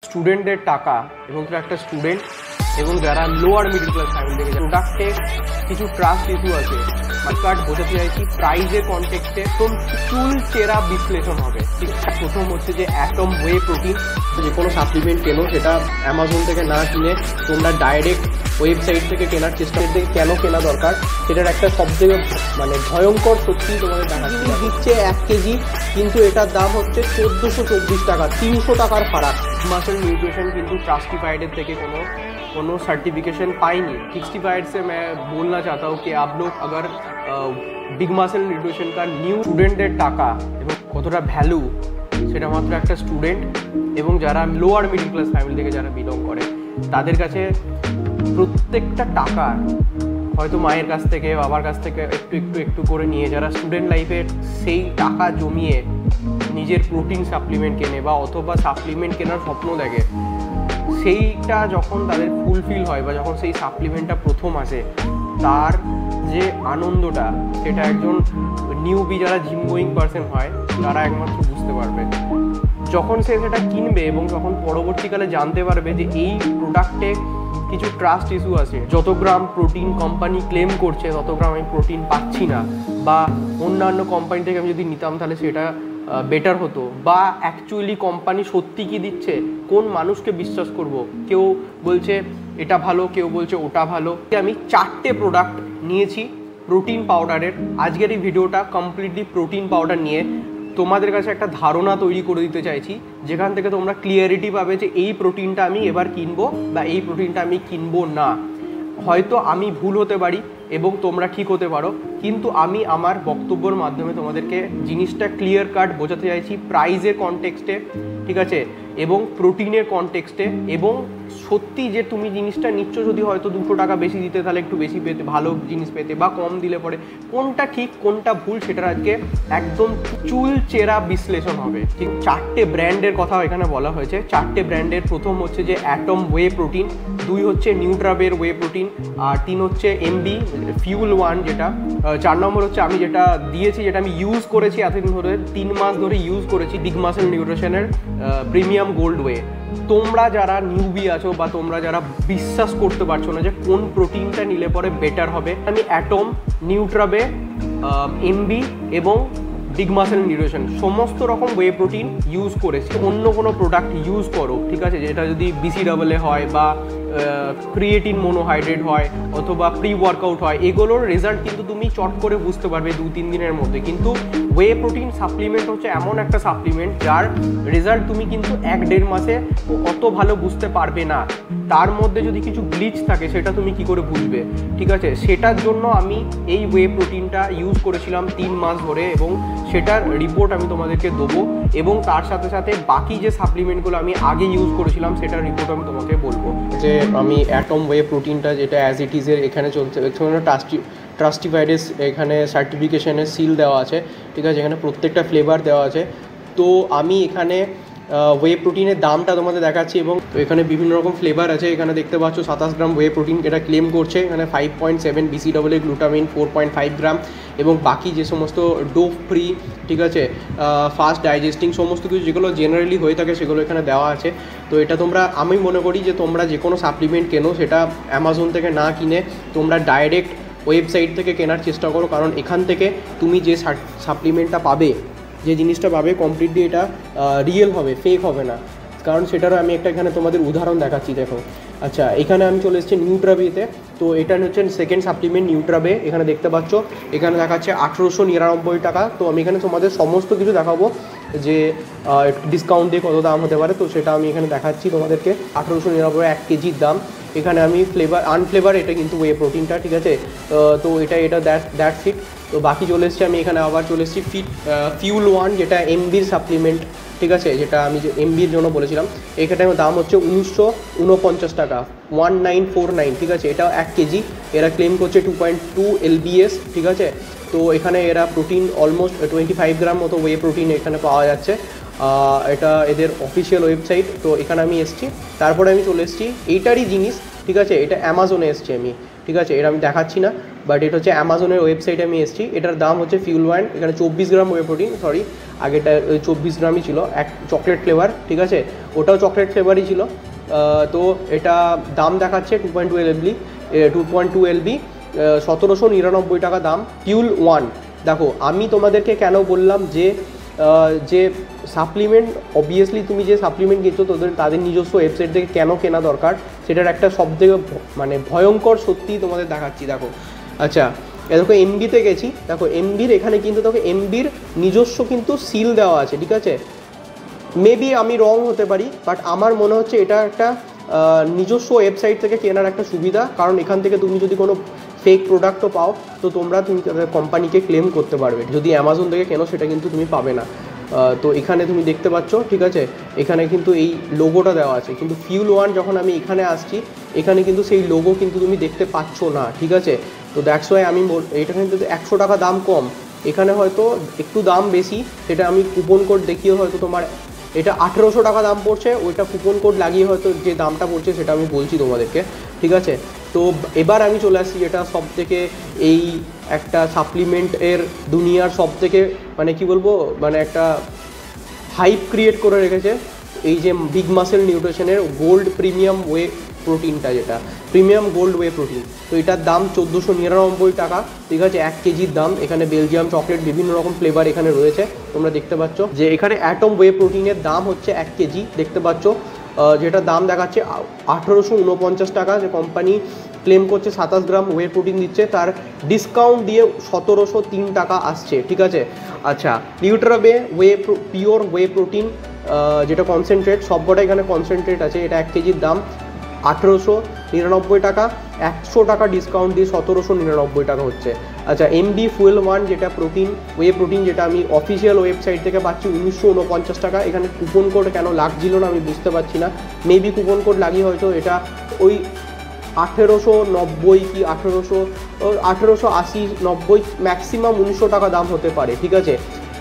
স্টুডেন্টদের টাকা এবং তারা একটা স্টুডেন্ট এবং যারা লোয়ার মিডল ক্লাস ফ্যামিলি থেকে প্রোডাক্টে কিছু ট্রাস্ট ইস্যু আছে কার্ড বোঝাতে চাইছি প্রাইজের কনটেক্সটে একদম চুল চেরা বিশ্লেষণ হবে। প্রথম হচ্ছে যে অ্যাটম ওয়ে প্রোটিন, যে কোনো সাপ্লিমেন্ট কেনো সেটা অ্যামাজন থেকে না কিনে তোমরা ডাইরেক্ট ওয়েবসাইট থেকে কেনার চেষ্টা করতে কেন কেনা দরকার সেটার একটা সবথেকে ভয়ঙ্কর সত্যি তোমাদের দেখাচ্ছি। দিচ্ছে 1 কেজি কিন্তু এটার দাম হচ্ছে 1424 টাকা, 300 টাকার ফারাক। মাসেল নিউট্রিশন কিন্তু ट्रस्टिफाइड থেকে কোনো सर्टिफिकेशन पाएंगे। ट्रस्टिफाइड से मैं बोलना चाहता हूँ कि आप लोग अगर बिग मासल নিউট্রিশন का নিউ স্টুডেন্টদের টাকা এবং কতটা ভ্যালু সেটা মাত্র একটা স্টুডেন্ট এবং যারা লোয়ার মিডল ক্লাস ফ্যামিলি থেকে যারা বিলং করে তাদের কাছে প্রত্যেকটা টাকা হয়তো মায়ের কাছ থেকে বাবার কাছ থেকে একটু করে নিয়ে যারা স্টুডেন্ট লাইফে সেই টাকা জমিয়ে নিজের প্রোটিন সাপ্লিমেন্ট কেনে বা অথবা সাপ্লিমেন্ট কেনার স্বপ্ন দেখে, সেইটা যখন তাদের ফুলফিল হয় বা যখন সেই সাপ্লিমেন্টটা প্রথম আসে তার যে আনন্দটা সেটা একজন নিউবি যারা জিম গোয়িং পারসন হয় তারা একমাত্র বুঝতে পারবে। যখন সে সেটা কিনবে এবং যখন পরবর্তীকালে জানতে পারবে যে এই প্রোডাক্টে কিছু ট্রাস্ট ইস্যু আছে, যত গ্রাম প্রোটিন কোম্পানি ক্লেম করছে তত গ্রাম আমি প্রোটিন পাচ্ছি না, বা অন্যান্য কোম্পানি থেকে আমি যদি নিতাম তাহলে সেটা বেটার হতো, বা অ্যাকচুয়ালি কোম্পানি সত্যি কি দিচ্ছে, কোন মানুষকে বিশ্বাস করব। কেউ বলছে এটা ভালো, কেউ বলছে ওটা ভালো। আমি 4টে প্রোডাক্ট নিয়েছি প্রোটিন পাউডারের। আজকের এই ভিডিওটা কমপ্লিটলি প্রোটিন পাউডার নিয়ে তোমাদের কাছে একটা ধারণা তৈরি করে দিতে চাইছি, যেখান থেকে তোমরা ক্লিয়ারিটি পাবে যে এই প্রোটিনটা আমি এবার কিনবো বা এই প্রোটিনটা আমি কিনবো না। হয়তো আমি ভুল হতে পারি এবং তোমরা ঠিক হতে পারো, কিন্তু আমি আমার বক্তব্যের মাধ্যমে তোমাদেরকে জিনিসটা ক্লিয়ার কাট বোঝাতে চাইছি প্রাইজের কনটেক্সটে, ঠিক আছে, এবং প্রোটিনের কনটেক্সটে, এবং সত্যি যে তুমি জিনিসটা নিচ্ছ যদি হয়তো 200 টাকা বেশি দিতে তাহলে একটু বেশি পেতে, ভালো জিনিস পেতে, বা কম দিলে পরে কোনটা ঠিক কোনটা ভুল সেটার আজকে একদম চুল চেরা বিশ্লেষণ হবে। ঠিক 4টে ব্র্যান্ডের কথা এখানে বলা হয়েছে। 4টে ব্র্যান্ডের প্রথম হচ্ছে যে অ্যাটম ওয়ে প্রোটিন, 2 হচ্ছে নিউট্রাবের ওয়ে প্রোটিন, আর 3 হচ্ছে এমবি ফিউল 1 যেটা, 4 নম্বর হচ্ছে আমি যেটা দিয়েছি, যেটা আমি ইউজ করেছি এতদিন ধরে 3 মাস ধরে ইউজ করেছি, বিগ মাসেল নিউট্রিশনের প্রিমিয়াম গোল্ড ওয়ে। তোমরা যারা নিউবি আছো বা তোমরা যারা বিশ্বাস করতে পারছো না যে কোন প্রোটিনটা নিলে পরে বেটার হবে, আমি অ্যাটম, নিউট্রাবে, এমবি এবং বিগ মাসেল নিউট্রিশন সমস্ত রকম ওয়ে প্রোটিন ইউজ করেছি। অন্য কোনো প্রোডাক্ট ইউজ করো, ঠিক আছে, যেটা যদি BCAA হয় বা ক্রিয়েটিন মোনোহাইড্রেট হয় অথবা প্রি ওয়ার্কআউট হয়, এগুলোর রেজাল্ট কিন্তু তুমি চট করে বুঝতে পারবে 2-3 দিনের মধ্যে। কিন্তু ওয়ে প্রোটিন সাপ্লিমেন্ট হচ্ছে এমন একটা সাপ্লিমেন্ট যার রেজাল্ট তুমি কিন্তু 1-1.5 মাসে অত ভালো বুঝতে পারবে না। তার মধ্যে যদি কিছু গ্লিচ থাকে সেটা তুমি কি করে বুঝবে, ঠিক আছে। সেটার জন্য আমি এই ওয়ে প্রোটিনটা ইউজ করেছিলাম 3 মাস ধরে এবং সেটার রিপোর্ট আমি তোমাদেরকে দেবো, এবং তার সাথে সাথে বাকি যে সাপ্লিমেন্টগুলো আমি আগে ইউজ করেছিলাম সেটার রিপোর্ট আমি তোমাকে বলবো। যে আমি অ্যাটম ওয়ে প্রোটিনটা যেটা অ্যাজ ইট ইজের এখানে চলছে, এখানে ট্রাস্টিফাইডের এখানে সার্টিফিকেশনের সিল দেওয়া আছে, ঠিক আছে, এখানে প্রত্যেকটা ফ্লেভার দেওয়া আছে। তো আমি এখানে ওয়ে প্রোটিনের দামটা তোমাদের দেখাচ্ছি, এবং এখানে বিভিন্ন রকম ফ্লেভার আছে। এখানে দেখতে পাচ্ছ 27 গ্রাম ওয়ে প্রোটিন এটা ক্লেম করছে, এখানে 5.7 BCAA গ্লুটামিন, 4.5 গ্রাম, এবং বাকি যে সমস্ত ডোপ ফ্রি, ঠিক আছে, ফাস্ট ডাইজেস্টিং সমস্ত কিছু যেগুলো জেনারেলি হয়ে থাকে সেগুলো এখানে দেওয়া আছে। তো এটা তোমরা, আমি মনে করি যে তোমরা যে কোনো সাপ্লিমেন্ট কেনো সেটা অ্যামাজন থেকে না কিনে তোমরা ডাইরেক্ট ওয়েবসাইট থেকে কেনার চেষ্টা করো, কারণ এখান থেকে তুমি যে সাপ্লিমেন্টটা পাবে, যে জিনিসটা পাবে কমপ্লিটলি এটা রিয়েল হবে, ফেক হবে না। কারণ সেটারও আমি একটা এখানে তোমাদের উদাহরণ দেখাচ্ছি, দেখো। আচ্ছা, এখানে আমি চলে এসেছি নিউট্রাবেতে। তো এটা হচ্ছে সেকেন্ড সাপ্লিমেন্ট নিউট্রাবে, এখানে দেখতে পাচ্ছ এখানে দেখাচ্ছে 1899 টাকা। তো আমি এখানে তোমাদের সমস্ত কিছু দেখাবো যে ডিসকাউন্ট দিয়ে কত দাম হতে পারে, তো সেটা আমি এখানে দেখাচ্ছি তোমাদেরকে। 1899 1 কেজির দাম। এখানে আমি ফ্লেভার আনফ্লেভার, এটা কিন্তু ওয়ে প্রোটিনটা, ঠিক আছে। তো এটা দ্যাটস ইট। তো বাকি চলে এসেছি আমি এখানে, আবার চলে এসেছি ফিউল 1 যেটা এমবির সাপ্লিমেন্ট, ঠিক আছে, যেটা আমি যে এমবির জন্য বলেছিলাম। এখানে দাম হচ্ছে 1949 টাকা, 1949, ঠিক আছে। এটা 1 কেজি, এরা ক্লেম করছে 2.2 LBS, ঠিক আছে। তো এখানে এরা প্রোটিন অলমোস্ট 25 গ্রাম মতো ওয়ে প্রোটিন এখানে পাওয়া যাচ্ছে। এটা এদের অফিসিয়াল ওয়েবসাইট। তো এখানে আমি এসেছি, তারপরে আমি চলে এসেছি এইটারই জিনিস, ঠিক আছে, এটা অ্যামাজনে এসেছি আমি, ঠিক আছে, এটা আমি দেখাচ্ছি না, বাট এটা হচ্ছে অ্যামাজনের ওয়েবসাইটে আমি এসেছি। এটার দাম হচ্ছে ফিউল ওয়ান, এখানে 24 গ্রাম ওয়ে প্রোটিন, সরি আগেটা 24 গ্রামই ছিল, এক চকলেট ফ্লেভার, ঠিক আছে, ওটাও চকলেট ফ্লেভারই ছিল। তো এটা দাম দেখাচ্ছে 2.2 LB 1799 টাকা দাম, ফিউল ওয়ান। দেখো আমি তোমাদেরকে কেন বললাম যে সাপ্লিমেন্ট, অবভিয়াসলি তুমি যে সাপ্লিমেন্ট কিনছো তাদের নিজস্ব ওয়েবসাইট থেকে কেন কেনা দরকার, সেটার একটা সবথেকে মানে ভয়ঙ্কর সত্যি তোমাদের দেখাচ্ছি। দেখো আচ্ছা, দেখো এমবিতে গেছি, দেখো এমবির এখানে কিন্তু দেখো এমবির নিজস্ব কিন্তু সিল দেওয়া আছে, ঠিক আছে। মেবি আমি রং হতে পারি, বাট আমার মনে হচ্ছে এটা একটা নিজস্ব ওয়েবসাইট থেকে কেনার একটা সুবিধা, কারণ এখান থেকে তুমি যদি কোনো ফেক প্রোডাক্টও পাও তো তুমি কোম্পানিকে ক্লেম করতে পারবে। যদি অ্যামাজন থেকে কেনো সেটা কিন্তু তুমি পাবে না। তো এখানে তুমি দেখতে পাচ্ছ, ঠিক আছে, এখানে কিন্তু এই লোগোটা দেওয়া আছে, কিন্তু ফিউল ওয়ান যখন আমি এখানে আসছি এখানে কিন্তু সেই লোগো কিন্তু তুমি দেখতে পাচ্ছ না, ঠিক আছে। তো দ্যাটস ওয়াই আমি এটা কিন্তু 100 টাকা দাম কম, এখানে হয়তো একটু দাম বেশি, সেটা আমি কুপন কোড দেখিয়ে হয়তো তোমার এটা 1800 টাকা দাম পড়ছে, ওইটা কুপন কোড লাগিয়ে হয়তো যে দামটা পড়ছে সেটা আমি বলছি তোমাদেরকে, ঠিক আছে। তো এবার আমি চলে আসছি যেটা সব থেকে এই একটা সাপ্লিমেন্টের দুনিয়ার সব থেকে মানে কি বলবো, মানে একটা হাইপ ক্রিয়েট করে রেখেছে, এই যে বিগ মাসেল নিউট্রিশনের গোল্ড প্রিমিয়াম ওয়ে প্রোটিনটা, যেটা প্রিমিয়াম গোল্ড ওয়ে প্রোটিন। তো এটার দাম 1499 টাকা, ঠিক আছে, 1 কেজির দাম। এখানে বেলজিয়াম চকলেট বিভিন্ন রকম ফ্লেভার এখানে রয়েছে, তোমরা দেখতে পাচ্ছ যে এখানে অ্যাটম ওয়ে প্রোটিনের দাম হচ্ছে 1 কেজি, দেখতে পাচ্ছ, যেটা দাম দেখাচ্ছে 1849 টাকা। যে কোম্পানি ক্লেম করছে 27 গ্রাম ওয়ে প্রোটিন দিচ্ছে, তার ডিসকাউন্ট দিয়ে 1703 টাকা আসছে, ঠিক আছে। আচ্ছা, নিউট্রাবে পিওর ওয়ে প্রোটিন যেটা কনসেন্ট্রেট, সবকটা এখানে কনসেন্ট্রেট আছে, এটা 1 কেজির দাম 1899 টাকা, 100 টাকা ডিসকাউন্ট দিয়ে 1799 টাকা হচ্ছে। আচ্ছা, এমবি ফুয়েল ওয়ান যেটা প্রোটিন ওয়ে প্রোটিন, যেটা আমি অফিসিয়াল ওয়েবসাইট থেকে পাচ্ছি 1949 টাকা। এখানে কুপন কোড কেন লাগছিল না আমি বুঝতে পারছি না, মেবি কুপন কোড লাগিয়ে হয়তো এটা ওই 1890 কি 1880 90 ম্যাক্সিমাম 1900 টাকা দাম হতে পারে, ঠিক আছে।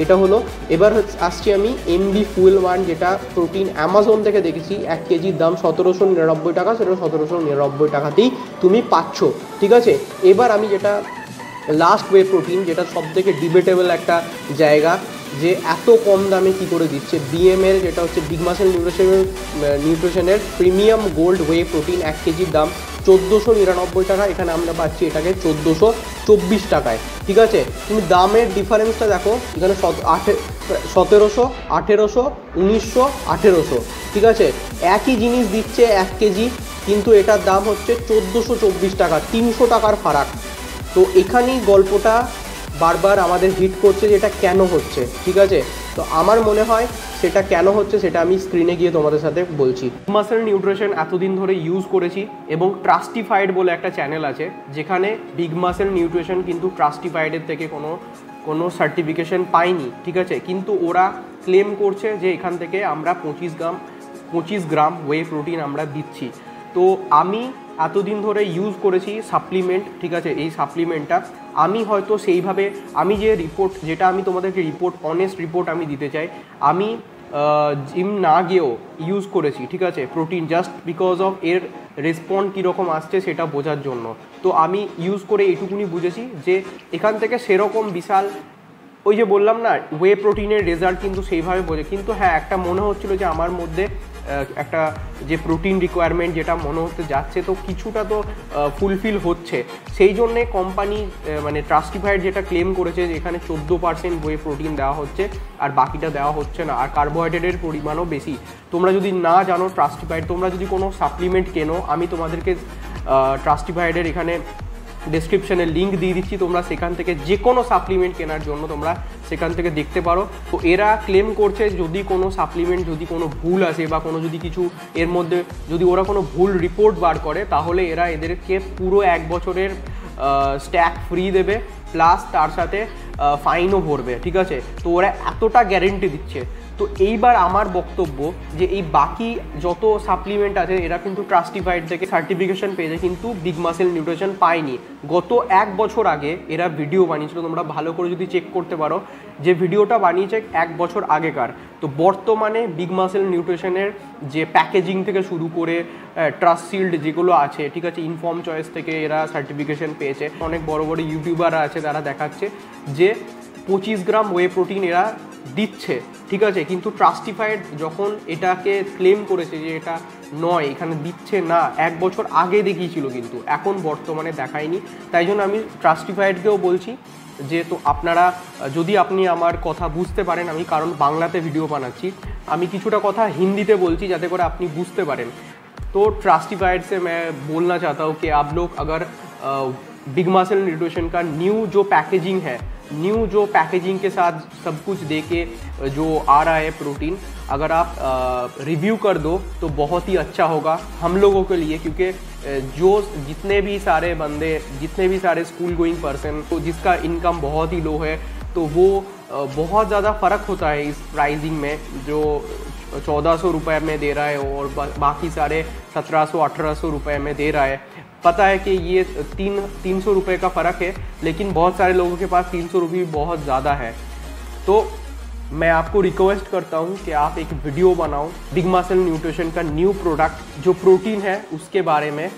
এটা হলো। এবার আসছি আমি এমবি ফুয়েল ওয়ান, যেটা প্রোটিন অ্যামাজন থেকে দেখেছি 1 কেজির দাম 1799 টাকা, সেটা 1799 টাকাতেই তুমি পাচ্ছ, ঠিক আছে। এবার আমি যেটা লাস্ট ওয়ে প্রোটিন, যেটা সব থেকে ডিবেটেবল একটা জায়গা, যে এত কম দামে কি করে দিচ্ছে, বিএমএল যেটা হচ্ছে বিগ মাসেল নিউট্রিশনের প্রিমিয়াম গোল্ড ওয়ে প্রোটিন 1 কেজির দাম 1499 টাকা, এখানে আমরা পাচ্ছি এটাকে 1424 টাকায়, ঠিক আছে। তুমি দামের ডিফারেন্সটা দেখো, এখানে 1700, 1800, 1900, 1800, ঠিক আছে, একই জিনিস দিচ্ছে 1 কেজি, কিন্তু এটার দাম হচ্ছে 1424 টাকা, 300 টাকার ফারাক। তো এখানেই গল্পটা বারবার আমাদের হিট করছে যে এটা কেন হচ্ছে, ঠিক আছে। তো আমার মনে হয় সেটা কেন হচ্ছে সেটা আমি স্ক্রিনে গিয়ে তোমাদের সাথে বলছি। মাসেল নিউট্রিশন এতদিন ধরে ইউজ করেছি, এবং ট্রাস্টিফাইড বলে একটা চ্যানেল আছে, যেখানে বিগ মাসেল নিউট্রিশন কিন্তু ট্রাস্টিফাইডের থেকে কোনো সার্টিফিকেশন পায়নি, ঠিক আছে, কিন্তু ওরা ক্লেম করছে যে এখান থেকে আমরা 25 গ্রাম ওয়ে প্রোটিন আমরা দিচ্ছি। তো আমি এতদিন ধরে ইউজ করেছি সাপ্লিমেন্ট, ঠিক আছে, এই সাপ্লিমেন্টটা আমি হয়তো সেইভাবে আমি যে রিপোর্ট, যেটা আমি তোমাদেরকে রিপোর্ট, অনেস্ট রিপোর্ট আমি দিতে চাই, আমি জিম না গিয়েও ইউজ করেছি, ঠিক আছে, প্রোটিন, জাস্ট বিকজ অফ এর রেসপন্ড কীরকম আসছে সেটা বোঝার জন্য। তো আমি ইউজ করে এইটুকুনি বুঝেছি যে এখান থেকে সেরকম বিশাল, ওই যে বললাম না, ওয়ে প্রোটিনের রেজাল্ট কিন্তু সেইভাবে বোঝে, কিন্তু হ্যাঁ একটা মনে হচ্ছিলো যে আমার মধ্যে একটা যে প্রোটিন রিকোয়ারমেন্ট যেটা মনে হতে যাচ্ছে, তো কিছুটা তো ফুলফিল হচ্ছে। সেই জন্যে কোম্পানি মানে ট্রাস্টিফাইড যেটা ক্লেম করেছে যে এখানে 14% ওয়ে প্রোটিন দেওয়া হচ্ছে আর বাকিটা দেওয়া হচ্ছে না, আর কার্বোহাইড্রেটের পরিমাণও বেশি। তোমরা যদি না জানো ট্রাস্টিফাইড, তোমরা যদি কোনো সাপ্লিমেন্ট কেনো, আমি তোমাদেরকে ট্রাস্টিফাইডের এখানে ডেসক্রিপশনে লিঙ্ক দিয়ে দিচ্ছি, তোমরা সেখান থেকে যে কোনো সাপ্লিমেন্ট কেনার জন্য তোমরা সেখান থেকে দেখতে পারো। তো এরা ক্লেম করছে যদি কোনো সাপ্লিমেন্ট যদি কোনো ভুল আসে বা কোনো যদি কিছু এর মধ্যে যদি ওরা কোনো ভুল রিপোর্ট বার করে, তাহলে এরা এদেরকে পুরো 1 বছরের স্ট্যাক ফ্রি দেবে, প্লাস তার সাথে ফাইনও ভরবে, ঠিক আছে। তো ওরা এতটা গ্যারেন্টি দিচ্ছে। তো এইবার আমার বক্তব্য যে এই বাকি যত সাপ্লিমেন্ট আছে এরা কিন্তু ট্রাস্টিফাইড থেকে সার্টিফিকেশন পেয়েছে, কিন্তু বিগ মাসেল নিউট্রিশন পায়নি। গত 1 বছর আগে এরা ভিডিও বানিয়েছিল, তোমরা ভালো করে যদি চেক করতে পারো যে ভিডিওটা বানিয়েছে 1 বছর আগেকার। তো বর্তমানে বিগ মাসেল নিউট্রিশনের যে প্যাকেজিং থেকে শুরু করে ট্রাস্ট সিল্ড যেগুলো আছে, ঠিক আছে, ইনফর্ম চয়েস থেকে এরা সার্টিফিকেশন পেয়েছে। অনেক বড় বড় ইউটিউবাররা আছে তারা দেখাচ্ছে যে 25 গ্রাম ওয়ে প্রোটিন এরা দিচ্ছে, ঠিক আছে, কিন্তু ট্রাস্টিফাইড যখন এটাকে ক্লেম করেছে যে এটা নয়, এখানে দিচ্ছে না, 1 বছর আগে দেখিয়েছিল কিন্তু এখন বর্তমানে দেখায়নি। তাই জন্য আমি ট্রাস্টিফাইডকেও বলছি যে তো আপনারা যদি আপনি আমার কথা বুঝতে পারেন, আমি কারণ বাংলাতে ভিডিও বানাচ্ছি, আমি কিছুটা কথা হিন্দিতে বলছি যাতে করে আপনি বুঝতে পারেন। तो ट्रस्टिफाइड से मैं बोलना चाहता हूँ कि आप लोग अगर बिग मसल न्यूट्रिशन का न्यू जो पैकेजिंग है, न्यू जो पैकेजिंग के साथ सब कुछ दे के जो आ रहा है प्रोटीन, अगर आप रिव्यू कर दो तो बहुत ही अच्छा होगा हम लोगों के लिए, क्योंकि जो जितने भी सारे बंदे, जितने भी सारे स्कूल गोइंग पर्सन तो जिसका इनकम बहुत ही लो है, तो वो बहुत ज़्यादा फ़र्क होता है इस प्राइसिंग में, जो 1400 रुपये में दे रहा है और बाकी सारे 1700-1800 रुपये में दे रहा है। पता है कि ये 300 रुपये का फ़र्क है, लेकिन बहुत सारे लोगों के पास 300 रुपये बहुत ज़्यादा है। तो मैं आपको रिक्वेस्ट करता हूँ कि आप एक वीडियो बनाओ बिग मसल न्यूट्रिशन का न्यू प्रोडक्ट जो प्रोटीन है उसके बारे में।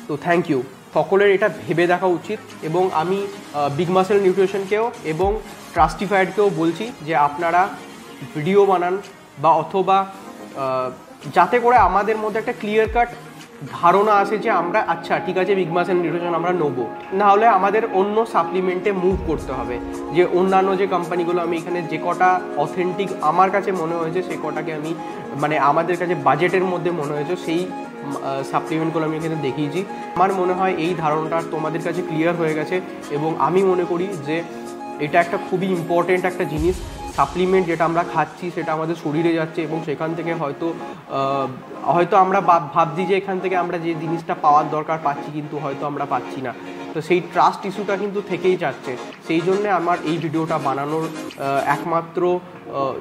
तो थैंक यू। সকলের এটা ভেবে দেখা উচিত, এবং আমি বিগ মাসেল নিউট্রিশনকেও এবং ট্রাস্টিফাইডকেও বলছি যে আপনারা ভিডিও বানান বা অথবা যাতে করে আমাদের মধ্যে একটা ক্লিয়ার কাট ধারণা আসে যে আমরা আচ্ছা ঠিক আছে বিগ মাসেল নিউট্রিশন আমরা নেবো, নাহলে আমাদের অন্য সাপ্লিমেন্টে মুভ করতে হবে। যে অন্যান্য যে কোম্পানিগুলো আমি এখানে যে কটা অথেন্টিক আমার কাছে মনে হয়েছে সে কটাকে আমি মানে আমাদের কাছে বাজেটের মধ্যে মনে হয়েছে সেই সাপ্লিমেন্টগুলো আমি এখানে দেখিয়েছি। আমার মনে হয় এই ধারণাটা তোমাদের কাছে ক্লিয়ার হয়ে গেছে, এবং আমি মনে করি যে এটা একটা খুবই ইম্পর্টেন্ট একটা জিনিস। সাপ্লিমেন্ট যেটা আমরা খাচ্ছি সেটা আমাদের শরীরে যাচ্ছে, এবং সেখান থেকে হয়তো আমরা ভাবছি যে এখান থেকে আমরা যে জিনিসটা পাওয়ার দরকার পাচ্ছি, কিন্তু হয়তো আমরা পাচ্ছি না। তো সেই ট্রাস্ট ইস্যুটা কিন্তু থেকেই যাচ্ছে। সেই জন্যে আমার এই ভিডিওটা বানানোর একমাত্র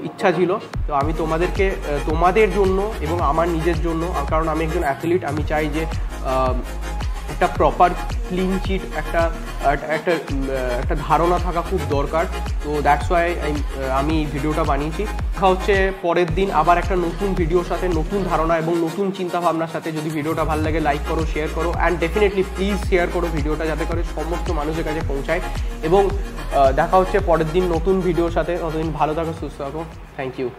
ইচ্ছা ছিল। তো আমি তোমাদেরকে তোমাদের জন্য এবং আমার নিজের জন্য, কারণ আমি একজন অ্যাথলিট, আমি চাই যে একটা প্রপার ক্লিন চিট একটা ধারণা থাকা খুব দরকার। তো দ্যাটস ওয়াই আমি এই ভিডিওটা বানিয়েছি। দেখা হচ্ছে পরের দিন আবার একটা নতুন ভিডিওর সাথে, নতুন ধারণা এবং নতুন চিন্তাভাবনার সাথে। যদি ভিডিওটা ভালো লাগে লাইক করো, শেয়ার করো, অ্যান্ড ডেফিনেটলি প্লিজ শেয়ার করো ভিডিওটা যাতে করে সমস্ত মানুষের কাছে পৌঁছায়। এবং দেখা হচ্ছে পরের দিন নতুন ভিডিওর সাথে। ততদিন ভালো থাকো, সুস্থ থাকো। Thank you.